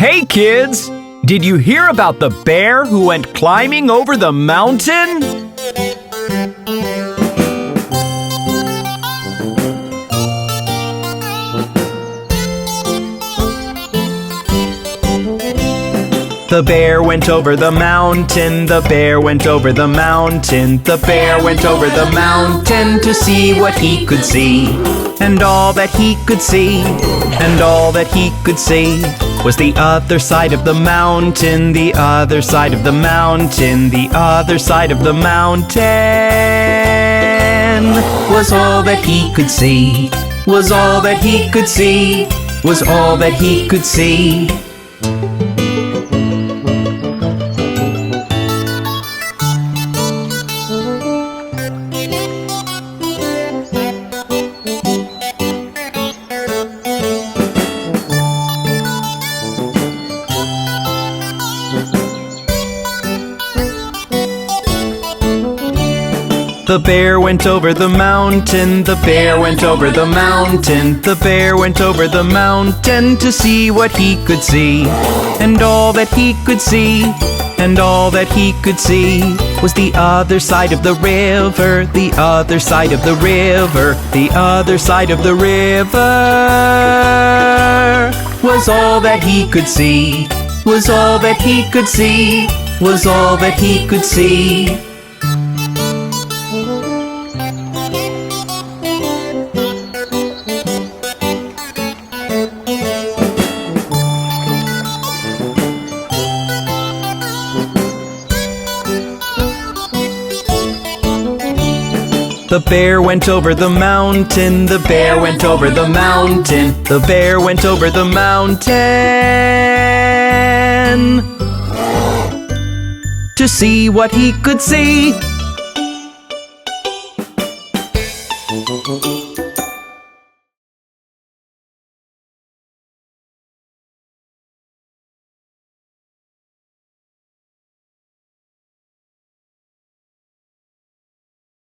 Hey kids! Did you hear about the bear who went climbing over the mountain? The bear went over the mountain, the bear went over the mountain, the bear went over the mountain to see what he could see. And all that he could see, and all that he could see, was the other side of the mountain, the other side of the mountain, the other side of the mountain. Was all that he could see, was all that he could see, was all that he could see. The bear went over the mountain, the bear went over the mountain, the bear went over the mountain to see what he could see. And all that he could see, and all that he could see, was the other side of the river, the other side of the river, the other side of the river. Was all that he could see, was all that he could see, was all that he could see. The bear went over the mountain, the bear went over the mountain, the bear went over the mountain to see what he could see.